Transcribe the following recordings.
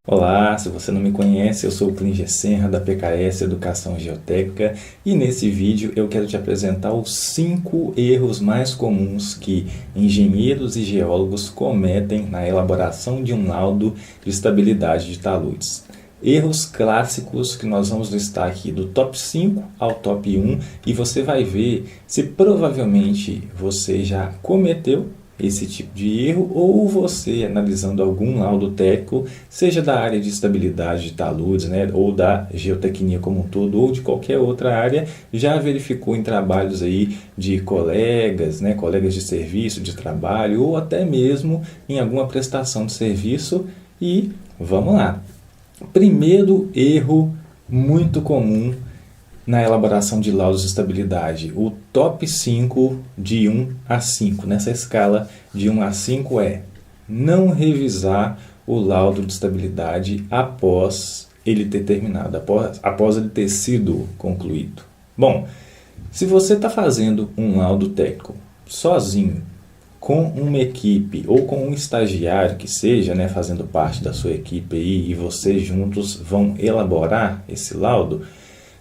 Olá, se você não me conhece, eu sou o Klinger Senra da PKS Educação Geotécnica e nesse vídeo eu quero te apresentar os 5 erros mais comuns que engenheiros e geólogos cometem na elaboração de um laudo de estabilidade de taludes. Erros clássicos que nós vamos listar aqui do top 5 ao top 1 e você vai ver se provavelmente você já cometeu esse tipo de erro ou você analisando algum laudo técnico, seja da área de estabilidade de taludes, né, ou da geotecnia como um todo, ou de qualquer outra área, já verificou em trabalhos aí de colegas, né, colegas de serviço, de trabalho, ou até mesmo em alguma prestação de serviço. E vamos lá. Primeiro erro muito comum na elaboração de laudos de estabilidade, o top 5 de 1 a 5, nessa escala de 1 a 5 é não revisar o laudo de estabilidade após ele ter terminado, após ele ter sido concluído. Bom, se você está fazendo um laudo técnico sozinho, com uma equipe ou com um estagiário que seja, né, fazendo parte da sua equipe aí, e vocês juntos vão elaborar esse laudo,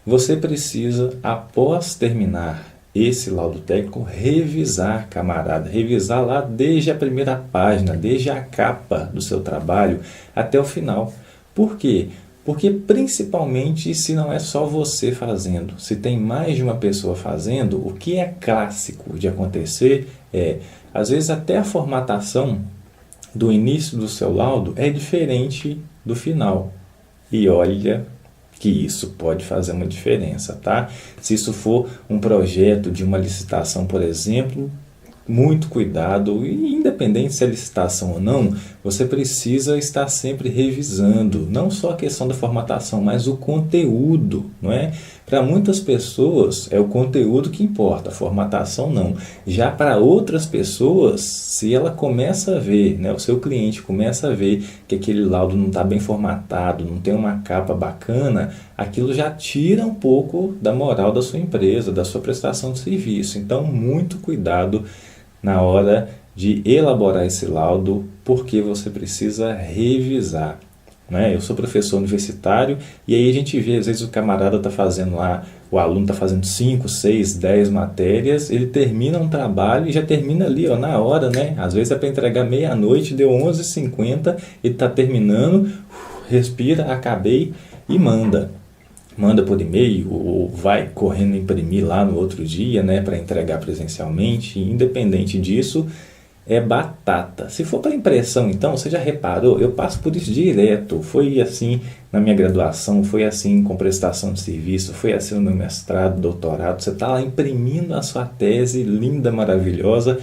você precisa, após terminar esse laudo técnico, revisar, camarada, revisar lá desde a primeira página, desde a capa do seu trabalho até o final. Por quê? Porque principalmente se não é só você fazendo, se tem mais de uma pessoa fazendo, o que é clássico de acontecer é, às vezes até a formatação do início do seu laudo é diferente do final. E olha que isso pode fazer uma diferença, tá? Se isso for um projeto de uma licitação, por exemplo, muito cuidado, e independente se é licitação ou não, você precisa estar sempre revisando, não só a questão da formatação, mas o conteúdo, não é? Para muitas pessoas é o conteúdo que importa, a formatação não. Já para outras pessoas, se ela começa a ver, né, o seu cliente começa a ver que aquele laudo não está bem formatado, não tem uma capa bacana, aquilo já tira um pouco da moral da sua empresa, da sua prestação de serviço. Então, muito cuidado na hora de elaborar esse laudo, porque você precisa revisar. Né? Eu sou professor universitário e aí a gente vê, às vezes o camarada está fazendo lá, o aluno está fazendo 5, 6, 10 matérias, ele termina um trabalho e já termina ali ó, na hora, né? Às vezes é para entregar meia-noite, deu 11h50, ele está terminando, respira, acabei e manda. Manda por e-mail ou vai correndo imprimir lá no outro dia, né, para entregar presencialmente. Independente disso, é batata. Se for para impressão, então, você já reparou? Eu passo por isso direto. Foi assim na minha graduação, foi assim com prestação de serviço, foi assim no meu mestrado, doutorado. Você está lá imprimindo a sua tese linda, maravilhosa.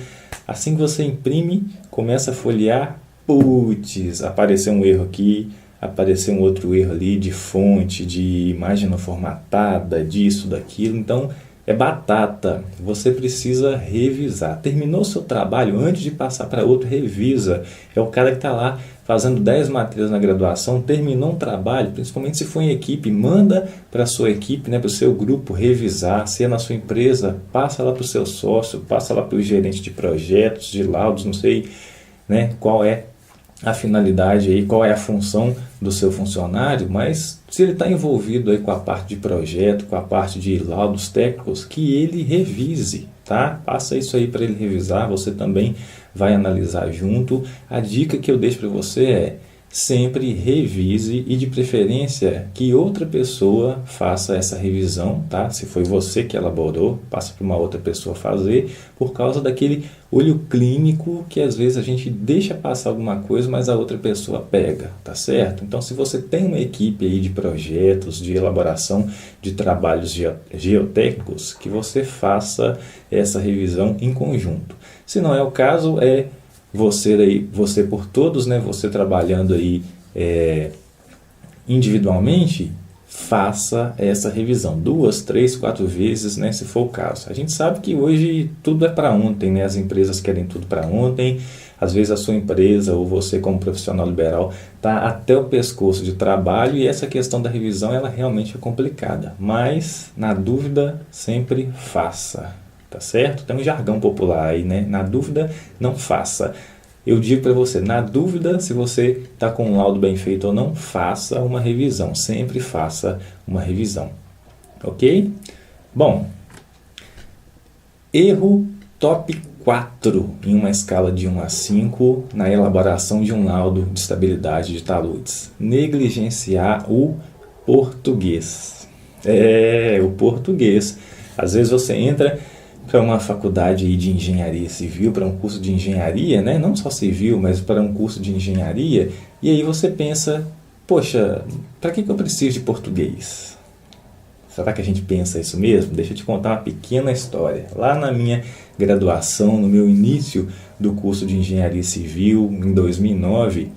Assim que você imprime, começa a folhear, putz, apareceu um erro aqui, apareceu um outro erro ali de fonte, de imagem não formatada, disso, daquilo. Então, é batata. Você precisa revisar. Terminou seu trabalho, antes de passar para outro, revisa. É o cara que está lá fazendo 10 matérias na graduação, terminou um trabalho, principalmente se for em equipe, manda para a sua equipe, né, para o seu grupo revisar. Se é na sua empresa, passa lá para o seu sócio, passa lá para o gerente de projetos, de laudos, não sei, né, qual é a finalidade aí, qual é a função do seu funcionário, mas se ele está envolvido aí com a parte de projeto, com a parte de laudos técnicos, que ele revise, tá? Passa isso aí para ele revisar, você também vai analisar junto. A dica que eu deixo para você é sempre revise e de preferência que outra pessoa faça essa revisão, tá? Se foi você que elaborou, passa para uma outra pessoa fazer, por causa daquele olho clínico que às vezes a gente deixa passar alguma coisa, mas a outra pessoa pega, tá certo? Então, se você tem uma equipe aí de projetos, de elaboração de trabalhos geotécnicos, que você faça essa revisão em conjunto. Se não é o caso, você por todos, né? Você trabalhando aí individualmente, faça essa revisão 2, 3, 4 vezes, né, se for o caso. A gente sabe que hoje tudo é para ontem, né? As empresas querem tudo para ontem. Às vezes a sua empresa ou você como profissional liberal está até o pescoço de trabalho e essa questão da revisão ela realmente é complicada. Mas, na dúvida, sempre faça. Tá certo? Tem um jargão popular aí, né? Na dúvida, não faça. eu digo para você, na dúvida se você está com um laudo bem feito ou não, faça uma revisão, sempre faça uma revisão, ok? Bom, erro top 4 em uma escala de 1 a 5 na elaboração de um laudo de estabilidade de taludes. Negligenciar o português. O português. Às vezes você entra para uma faculdade de engenharia civil, para um curso de engenharia, né? Não só civil, mas para um curso de engenharia, e aí você pensa, poxa, para que eu preciso de português? Será que a gente pensa isso mesmo? Deixa eu te contar uma pequena história. Lá na minha graduação, no meu início do curso de engenharia civil, em 2009,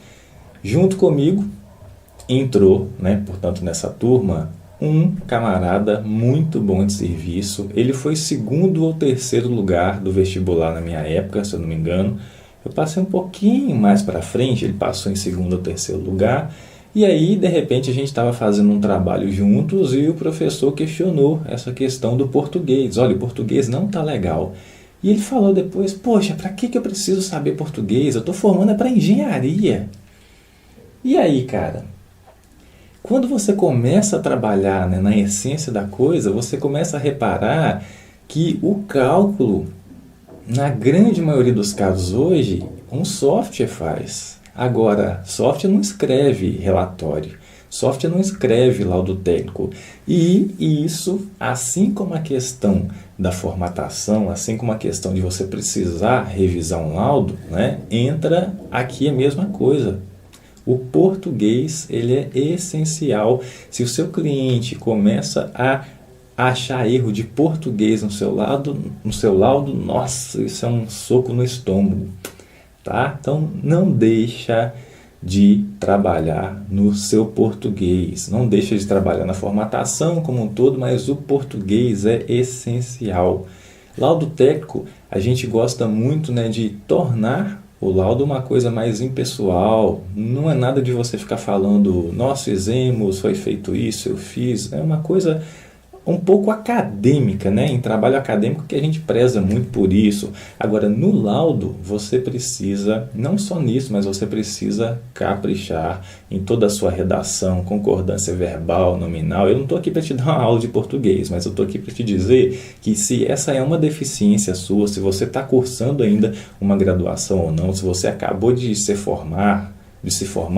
junto comigo entrou, né, portanto, nessa turma, um camarada muito bom de serviço. Ele foi segundo ou terceiro lugar do vestibular na minha época, se eu não me engano. Eu passei um pouquinho mais para frente, ele passou em segundo ou terceiro lugar. E aí, de repente, a gente estava fazendo um trabalho juntos e o professor questionou essa questão do português. Olha, o português não está legal. E ele falou depois, poxa, para que eu preciso saber português? Eu estou formando para engenharia. E aí, cara? Quando você começa a trabalhar, né, na essência da coisa, você começa a reparar que o cálculo, na grande maioria dos casos hoje, um software faz. Agora, software não escreve relatório, software não escreve laudo técnico. E isso, assim como a questão da formatação, assim como a questão de você precisar revisar um laudo, né, entra aqui a mesma coisa. O português, ele é essencial. Se o seu cliente começa a achar erro de português no seu laudo, nossa, isso é um soco no estômago, tá? Então, não deixa de trabalhar no seu português. Não deixa de trabalhar na formatação como um todo, mas o português é essencial. Laudo técnico, a gente gosta muito, né, de tornar o laudo é uma coisa mais impessoal, não é nada de você ficar falando, nós fizemos, foi feito isso, eu fiz, é uma coisa um pouco acadêmica, né? Em trabalho acadêmico que a gente preza muito por isso. Agora, no laudo, você precisa, não só nisso, mas você precisa caprichar em toda a sua redação, concordância verbal, nominal. Eu não estou aqui para te dar uma aula de português, mas eu estou aqui para te dizer que se essa é uma deficiência sua, se você está cursando ainda uma graduação ou não, se você acabou de se formar,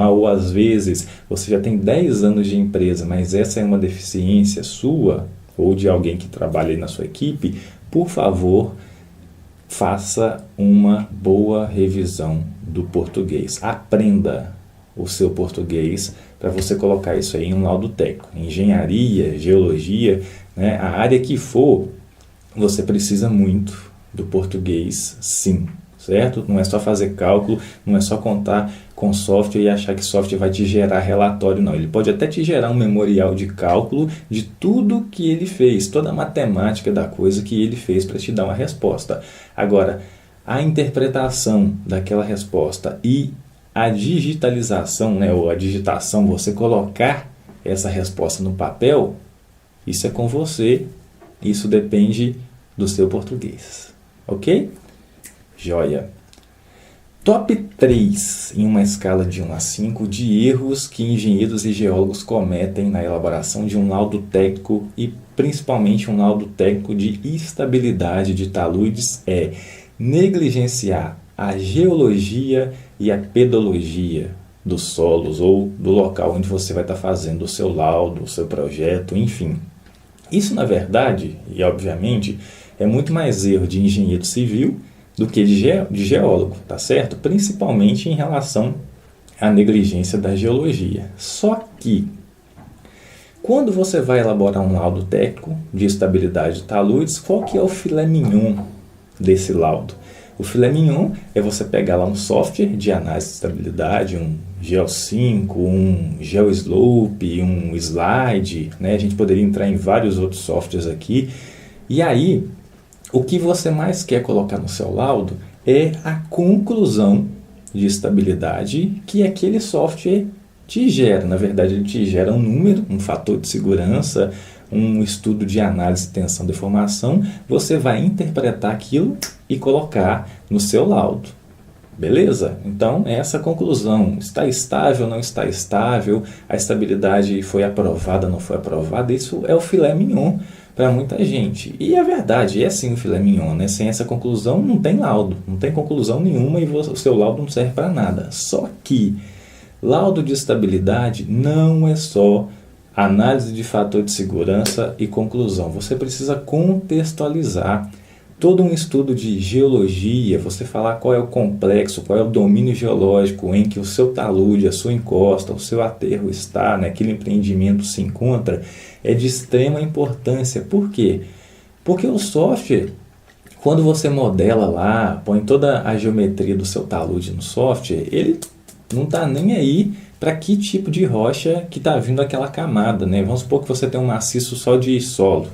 ou às vezes você já tem 10 anos de empresa, mas essa é uma deficiência sua ou de alguém que trabalha aí na sua equipe, por favor, faça uma boa revisão do português. Aprenda o seu português para você colocar isso aí em um laudo técnico. Engenharia, geologia, né, a área que for, você precisa muito do português, sim. Certo? Não é só fazer cálculo, não é só contar com software e achar que software vai te gerar relatório, não. Ele pode até te gerar um memorial de cálculo de tudo que ele fez, toda a matemática da coisa que ele fez para te dar uma resposta. Agora, a interpretação daquela resposta e a digitalização, né, ou a digitação, você colocar essa resposta no papel, isso é com você, isso depende do seu português. Ok? Joia. Top 3 em uma escala de 1 a 5 de erros que engenheiros e geólogos cometem na elaboração de um laudo técnico e principalmente um laudo técnico de estabilidade de taludes é negligenciar a geologia e a pedologia dos solos ou do local onde você vai estar fazendo o seu laudo, o seu projeto, enfim. Isso, na verdade, e obviamente, é muito mais erro de engenheiro civil do que de geólogo, tá certo? Principalmente em relação à negligência da geologia. Só que, quando você vai elaborar um laudo técnico de estabilidade de taludes, qual que é o filé mignon desse laudo? O filé mignon é você pegar lá um software de análise de estabilidade, um GeoSync, um GeoSlope, um Slide, né? A gente poderia entrar em vários outros softwares aqui. E aí, o que você mais quer colocar no seu laudo é a conclusão de estabilidade que aquele software te gera. Na verdade, ele te gera um número, um fator de segurança, um estudo de análise, tensão, deformação. Você vai interpretar aquilo e colocar no seu laudo. Beleza? Então, essa é a conclusão. Está estável, não está estável? A estabilidade foi aprovada, não foi aprovada? Isso é o filé mignon para muita gente. E é verdade, é sim o filé mignon, né? Sem essa conclusão não tem laudo, não tem conclusão nenhuma e o seu laudo não serve para nada. Só que laudo de estabilidade não é só análise de fator de segurança e conclusão. Você precisa contextualizar todo um estudo de geologia, você falar qual é o complexo, qual é o domínio geológico em que o seu talude, a sua encosta, o seu aterro está, né, aquele empreendimento se encontra, é de extrema importância. Por quê? Porque o software, quando você modela lá, põe toda a geometria do seu talude no software, ele não está nem aí para que tipo de rocha que está vindo aquela camada, né? Vamos supor que você tem um maciço só de solo.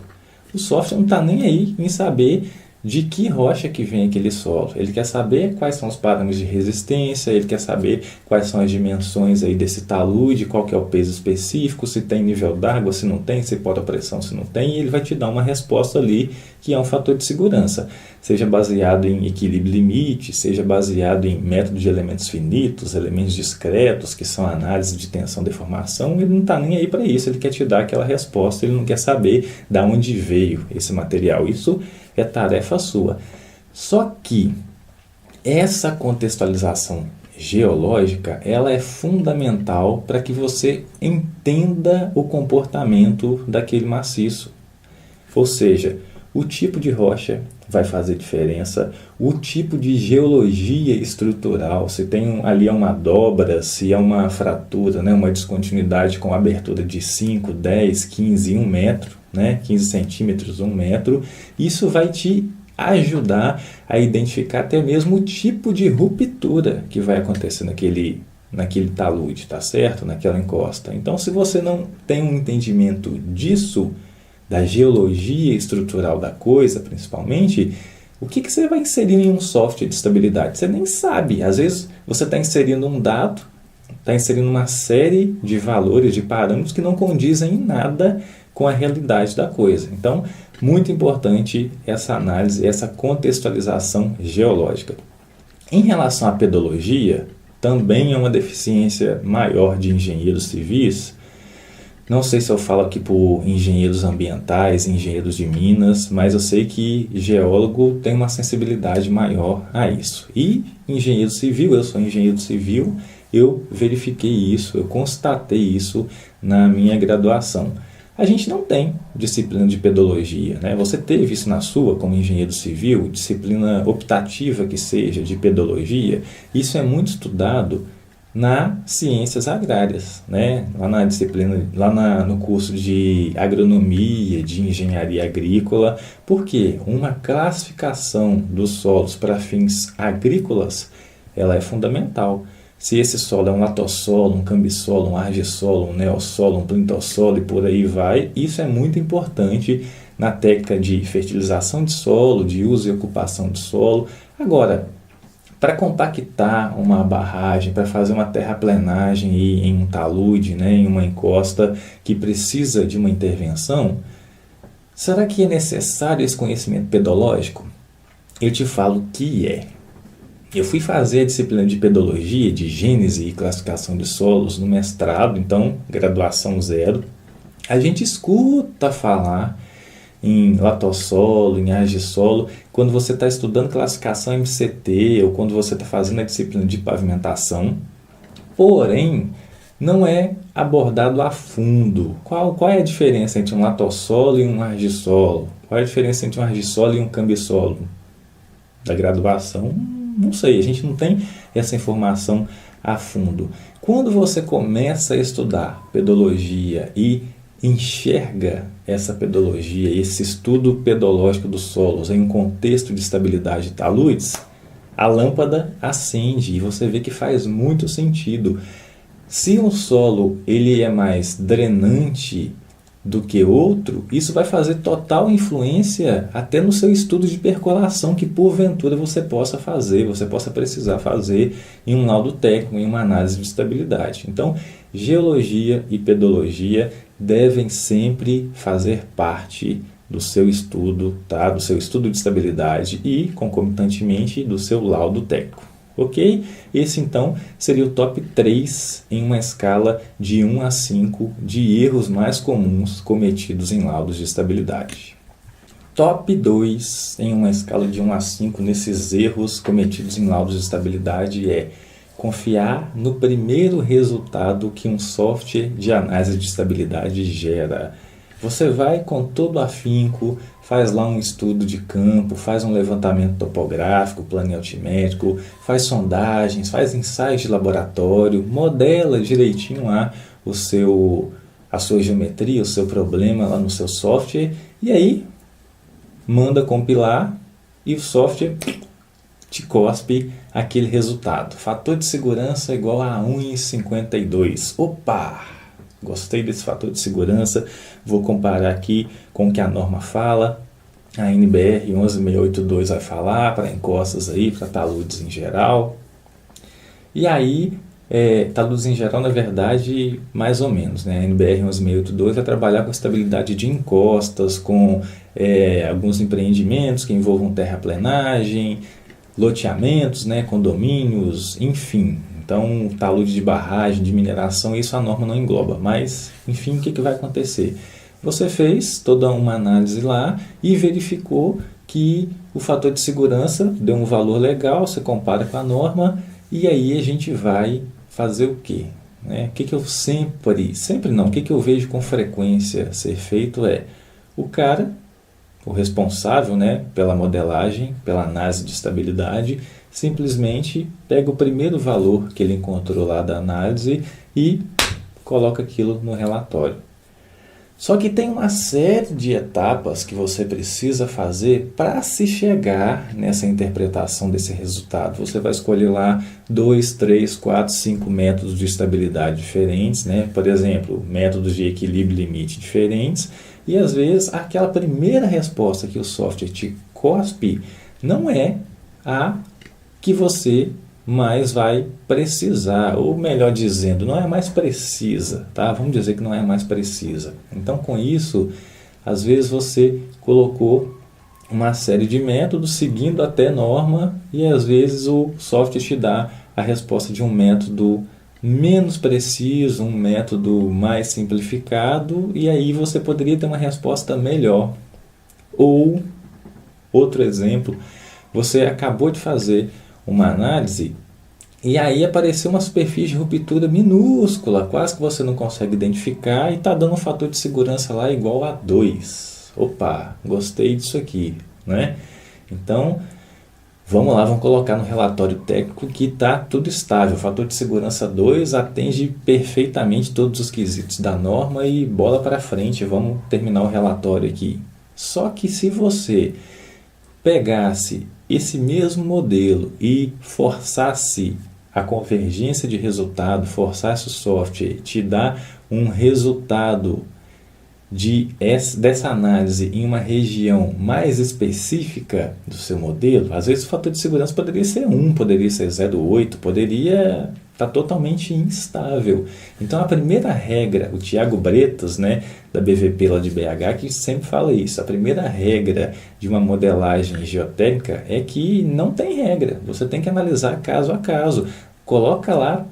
O software não está nem aí em saber de que rocha que vem aquele solo. Ele quer saber quais são os parâmetros de resistência, ele quer saber quais são as dimensões aí desse talude, qual que é o peso específico, se tem nível d'água, se não tem, se pode a pressão, se não tem, e ele vai te dar uma resposta ali que é um fator de segurança. Seja baseado em equilíbrio limite, seja baseado em método de elementos finitos, elementos discretos, que são análise de tensão e deformação, ele não está nem aí para isso, ele quer te dar aquela resposta, ele não quer saber de onde veio esse material. Isso é tarefa sua. Só que essa contextualização geológica, ela é fundamental para que você entenda o comportamento daquele maciço. Ou seja, o tipo de rocha vai fazer diferença, o tipo de geologia estrutural, se tem ali uma dobra, se é uma fratura, né, uma descontinuidade com abertura de 5, 10, 15, 1 metro, né, 15 centímetros, 1 metro, isso vai te ajudar a identificar até mesmo o tipo de ruptura que vai acontecer naquele talude, tá certo? Naquela encosta. Então, se você não tem um entendimento disso, da geologia estrutural da coisa, principalmente, o que você vai inserir em um software de estabilidade? Você nem sabe. Às vezes, você está inserindo um dado, está inserindo uma série de valores, de parâmetros que não condizem em nada com a realidade da coisa. Então, muito importante essa análise, essa contextualização geológica. Em relação à pedologia, também é uma deficiência maior de engenheiros civis. Não sei se eu falo aqui por engenheiros ambientais, engenheiros de minas, mas eu sei que geólogo tem uma sensibilidade maior a isso. E engenheiro civil, eu sou engenheiro civil, eu verifiquei isso, eu constatei isso na minha graduação. A gente não tem disciplina de pedologia, né? Você teve isso na sua como engenheiro civil, disciplina optativa que seja de pedologia, isso é muito estudado nas ciências agrárias, né? Lá na disciplina, no curso de agronomia, de engenharia agrícola, porque uma classificação dos solos para fins agrícolas, ela é fundamental. Se esse solo é um latossolo, um cambissolo, um argissolo, um neossolo, um plintossolo e por aí vai, isso é muito importante na técnica de fertilização de solo, de uso e ocupação de solo. Agora, para compactar uma barragem, para fazer uma terraplenagem em um talude, né, em uma encosta que precisa de uma intervenção, será que é necessário esse conhecimento pedológico? Eu te falo que é. Eu fui fazer a disciplina de pedologia, de gênese e classificação de solos no mestrado, então graduação 0. A gente escuta falar em latossolo, em argissolo, quando você está estudando classificação MCT ou quando você está fazendo a disciplina de pavimentação, porém não é abordado a fundo. Qual é a diferença entre um latossolo e um argissolo? Qual é a diferença entre um argissolo e um cambissolo? Da graduação, não sei, a gente não tem essa informação a fundo. Quando você começa a estudar pedologia e enxerga essa pedologia, esse estudo pedológico dos solos em um contexto de estabilidade de taludes, a lâmpada acende e você vê que faz muito sentido. Se um solo ele é mais drenante do que outro, isso vai fazer total influência até no seu estudo de percolação que porventura você possa fazer, você possa precisar fazer em um laudo técnico, em uma análise de estabilidade. Então, geologia e pedologia devem sempre fazer parte do seu estudo, tá? Do seu estudo de estabilidade e, concomitantemente, do seu laudo técnico. Ok? Esse então seria o top 3 em uma escala de 1 a 5 de erros mais comuns cometidos em laudos de estabilidade. Top 2 em uma escala de 1 a 5 nesses erros cometidos em laudos de estabilidade é confiar no primeiro resultado que um software de análise de estabilidade gera. Você vai com todo afinco, faz lá um estudo de campo, faz um levantamento topográfico, planeio altimétrico, faz sondagens, faz ensaios de laboratório, modela direitinho lá a sua geometria, o seu problema lá no seu software, e aí manda compilar e o software te cospe aquele resultado. Fator de segurança igual a 1,52. Opa! Gostei desse fator de segurança. Vou comparar aqui com o que a norma fala. A NBR 11682 vai falar para encostas aí, para taludes em geral. E aí, taludes em geral, na verdade, mais ou menos, né? A NBR 11682 vai trabalhar com estabilidade de encostas, com alguns empreendimentos que envolvam terraplenagem, loteamentos, né, condomínios, enfim. Então, talude de barragem, de mineração, isso a norma não engloba. Mas, enfim, o que vai acontecer? Você fez toda uma análise lá e verificou que o fator de segurança deu um valor legal, você compara com a norma e aí a gente vai fazer o quê? O que eu sempre não, o que eu vejo com frequência ser feito o responsável, né, pela modelagem, pela análise de estabilidade, simplesmente pega o primeiro valor que ele encontrou lá da análise e coloca aquilo no relatório. Só que tem uma série de etapas que você precisa fazer para se chegar nessa interpretação desse resultado. Você vai escolher lá 2, 3, 4, 5 métodos de estabilidade diferentes, né? Por exemplo, métodos de equilíbrio limite diferentes, e às vezes aquela primeira resposta que o software te cospe não é a que você mais vai precisar, ou melhor dizendo, não é mais precisa, tá? Vamos dizer que não é mais precisa. Então, com isso, às vezes você colocou uma série de métodos seguindo até norma e às vezes o software te dá a resposta de um método menos preciso, um método mais simplificado, e aí você poderia ter uma resposta melhor. Ou, outro exemplo, você acabou de fazer uma análise e aí apareceu uma superfície de ruptura minúscula, quase que você não consegue identificar, e está dando um fator de segurança lá igual a 2. Opa, gostei disso aqui, né? Então, vamos lá, vamos colocar no relatório técnico que está tudo estável. O fator de segurança 2 atende perfeitamente todos os quesitos da norma e bola para frente, vamos terminar o relatório aqui. Só que se você pegasse esse mesmo modelo e forçasse a convergência de resultado, forçasse o software, te dar um resultado dessa análise em uma região mais específica do seu modelo, às vezes o fator de segurança poderia ser 1, poderia ser 0,8, poderia estar totalmente instável. Então a primeira regra, o Thiago Bretas, né, da BVP lá de BH, que sempre fala isso, a primeira regra de uma modelagem geotécnica é que não tem regra, você tem que analisar caso a caso, coloca lá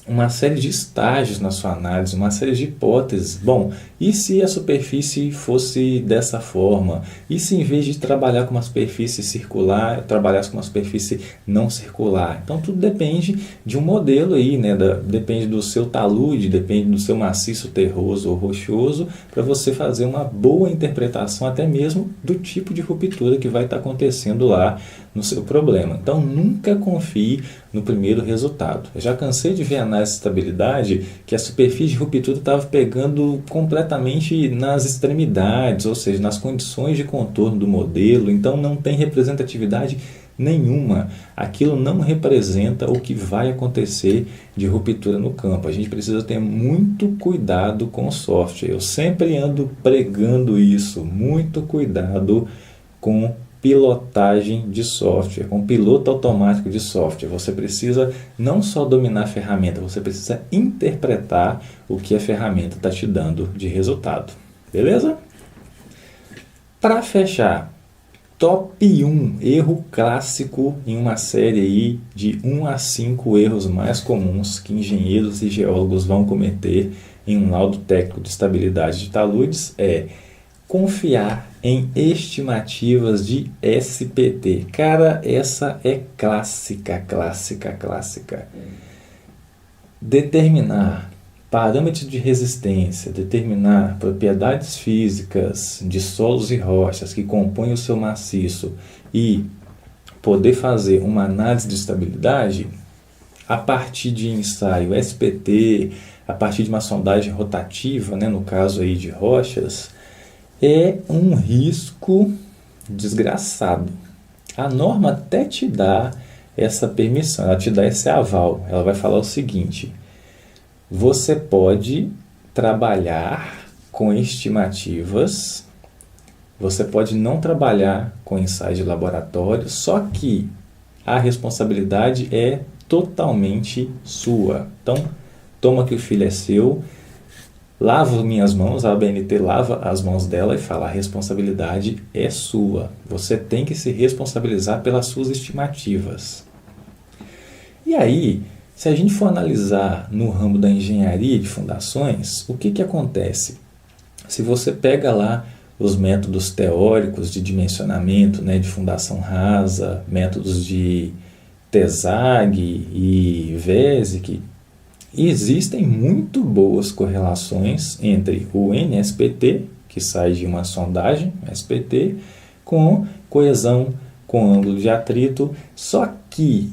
uma série de estágios na sua análise, uma série de hipóteses. Bom, e se a superfície fosse dessa forma? E se em vez de trabalhar com uma superfície circular, trabalhasse com uma superfície não circular? Então tudo depende de um modelo aí, né? Depende do seu talude, depende do seu maciço terroso ou rochoso, para você fazer uma boa interpretação até mesmo do tipo de ruptura que vai estar acontecendo lá no seu problema. Então nunca confie no primeiro resultado. Eu já cansei de ver análise de estabilidade que a superfície de ruptura estava pegando completamente nas extremidades, ou seja, nas condições de contorno do modelo, então não tem representatividade nenhuma. Aquilo não representa o que vai acontecer de ruptura no campo. A gente precisa ter muito cuidado com o software. Eu sempre ando pregando isso, muito cuidado com pilotagem de software, com piloto automático de software. Você precisa não só dominar a ferramenta, você precisa interpretar o que a ferramenta está te dando de resultado. Beleza? Para fechar, top 1, erro clássico em uma série aí de 1 a 5 erros mais comuns que engenheiros e geólogos vão cometer em um laudo técnico de estabilidade de taludes é confiar em estimativas de SPT. Cara, essa é clássica. Determinar parâmetros de resistência, determinar propriedades físicas de solos e rochas que compõem o seu maciço e poder fazer uma análise de estabilidade a partir de ensaio SPT, a partir de uma sondagem rotativa, né, no caso aí de rochas, é um risco desgraçado. A norma até te dá essa permissão, ela te dá esse aval. Ela vai falar o seguinte: você pode trabalhar com estimativas, você pode não trabalhar com ensaio de laboratório, só que a responsabilidade é totalmente sua. Então, toma que o filho é seu, lavo minhas mãos, a ABNT lava as mãos dela e fala: a responsabilidade é sua. Você tem que se responsabilizar pelas suas estimativas. E aí, se a gente for analisar no ramo da engenharia de fundações, o que acontece? Se você pega lá os métodos teóricos de dimensionamento, né, de fundação rasa, métodos de TESAG e VESIC, existem muito boas correlações entre o NSPT, que sai de uma sondagem SPT, com coesão, com ângulo de atrito, só que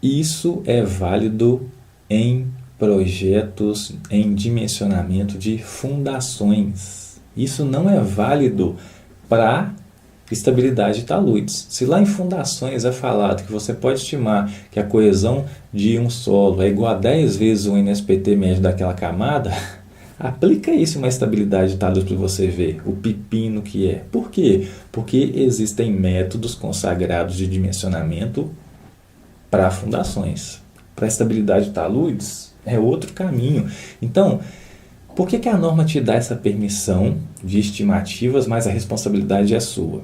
isso é válido em projetos em dimensionamento de fundações. Isso não é válido para estabilidade de taludes. Se lá em fundações é falado que você pode estimar que a coesão de um solo é igual a 10 vezes o NSPT médio daquela camada, aplica isso em uma estabilidade de taludes para você ver o pepino que é. Por quê? Porque existem métodos consagrados de dimensionamento para fundações. Para estabilidade de taludes é outro caminho. Então, por que a norma te dá essa permissão de estimativas, mas a responsabilidade é sua?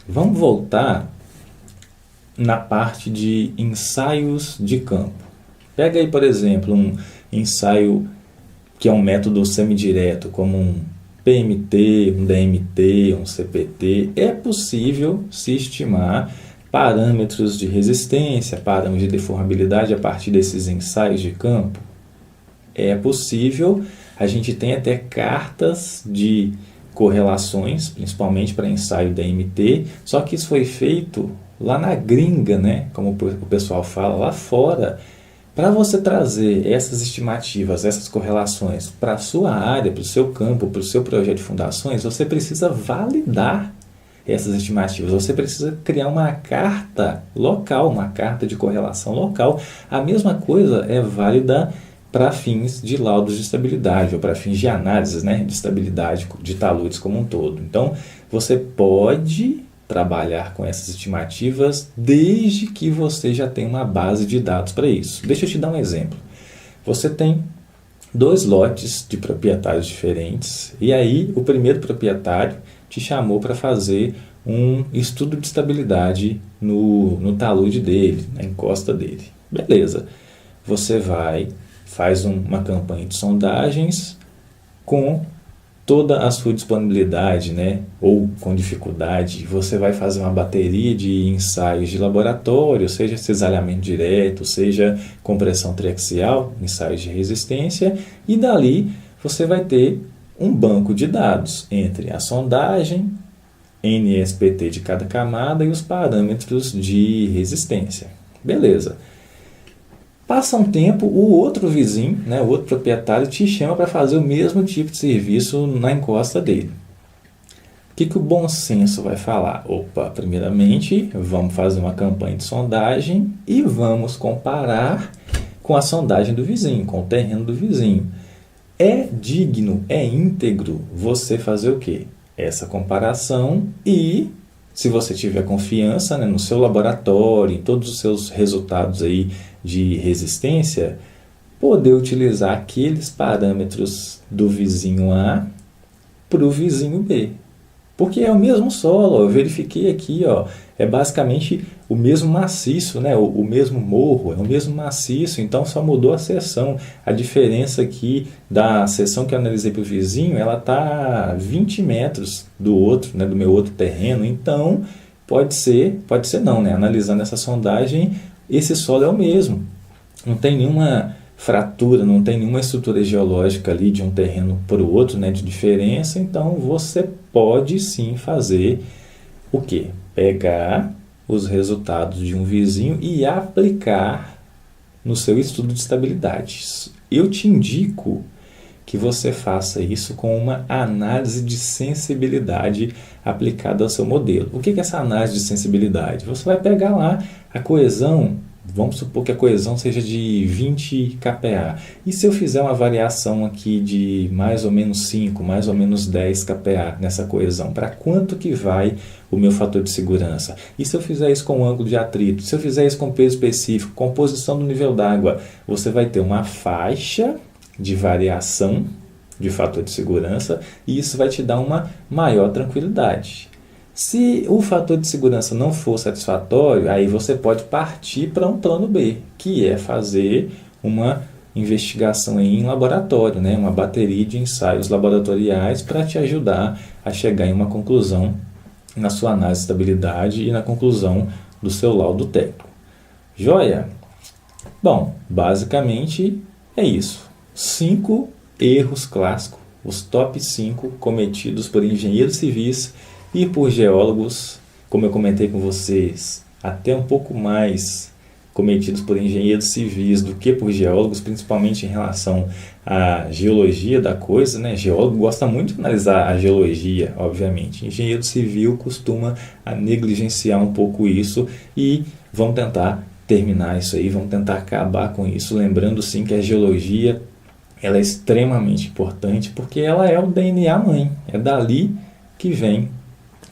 Vamos voltar na parte de ensaios de campo. Pega aí, por exemplo, um ensaio que é um método semidireto, como um PMT, um DMT, um CPT. É possível se estimar parâmetros de resistência, parâmetros de deformabilidade a partir desses ensaios de campo? É possível. A gente tem até cartas de correlações, principalmente para ensaio DMT, só que isso foi feito lá na gringa, né? Como o pessoal fala, lá fora. Para você trazer essas estimativas, essas correlações para a sua área, para o seu campo, para o seu projeto de fundações, você precisa validar essas estimativas. Você precisa criar uma carta local, uma carta de correlação local. A mesma coisa é válida para fins de laudos de estabilidade ou para fins de análises, né, de estabilidade de taludes como um todo. Então, você pode trabalhar com essas estimativas desde que você já tenha uma base de dados para isso. Deixa eu te dar um exemplo. Você tem 2 lotes de proprietários diferentes e aí o primeiro proprietário te chamou para fazer um estudo de estabilidade no talude dele, na encosta dele. Beleza. Você faz uma campanha de sondagens com toda a sua disponibilidade, né, ou com dificuldade. Você vai fazer uma bateria de ensaios de laboratório, seja cisalhamento direto, seja compressão triaxial, ensaios de resistência, e dali você vai ter um banco de dados entre a sondagem, NSPT de cada camada e os parâmetros de resistência. Beleza. Passa um tempo, o outro vizinho, né, o outro proprietário te chama para fazer o mesmo tipo de serviço na encosta dele. O que o bom senso vai falar? Opa, primeiramente, vamos fazer uma campanha de sondagem e vamos comparar com a sondagem do vizinho, com o terreno do vizinho. É digno, é íntegro você fazer o quê? Essa comparação e, se você tiver confiança, né, no seu laboratório, em todos os seus resultados aí de resistência, poder utilizar aqueles parâmetros do vizinho A para o vizinho B. Porque é o mesmo solo, ó, eu verifiquei aqui, ó, é basicamente o mesmo maciço, né? O mesmo morro, é o mesmo maciço, então só mudou a seção. A diferença aqui da seção que eu analisei para o vizinho, ela está 20 metros do outro, né? Do meu outro terreno, então pode ser não, né? Analisando essa sondagem, esse solo é o mesmo. Não tem nenhuma fratura, não tem nenhuma estrutura geológica ali de um terreno para o outro, né, de diferença, então você pode sim fazer o quê? Pegar os resultados de um vizinho e aplicar no seu estudo de estabilidade. Eu te indico que você faça isso com uma análise de sensibilidade aplicada ao seu modelo. O que é essa análise de sensibilidade? Você vai pegar lá a coesão. Vamos supor que a coesão seja de 20 kPa. E se eu fizer uma variação aqui de mais ou menos 5, mais ou menos 10 kPa nessa coesão, para quanto que vai o meu fator de segurança? E se eu fizer isso com ângulo de atrito? Se eu fizer isso com peso específico, composição do nível d'água, você vai ter uma faixa de variação de fator de segurança e isso vai te dar uma maior tranquilidade. Se o fator de segurança não for satisfatório, aí você pode partir para um plano B, que é fazer uma investigação em laboratório, né? Uma bateria de ensaios laboratoriais para te ajudar a chegar em uma conclusão na sua análise de estabilidade e na conclusão do seu laudo técnico. Joia? Bom, basicamente é isso. 5 erros clássicos, os top 5 cometidos por engenheiros civis e por geólogos, como eu comentei com vocês, até um pouco mais cometidos por engenheiros civis do que por geólogos, principalmente em relação à geologia da coisa, né? Geólogo gosta muito de analisar a geologia, obviamente. Engenheiro civil costuma negligenciar um pouco isso e vamos tentar terminar isso aí, vamos tentar acabar com isso, lembrando sim que a geologia ela é extremamente importante porque ela é o DNA mãe, é dali que vem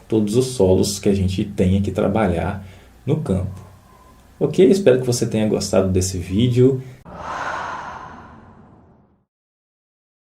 todos os solos que a gente tenha que trabalhar no campo. Ok? Espero que você tenha gostado desse vídeo.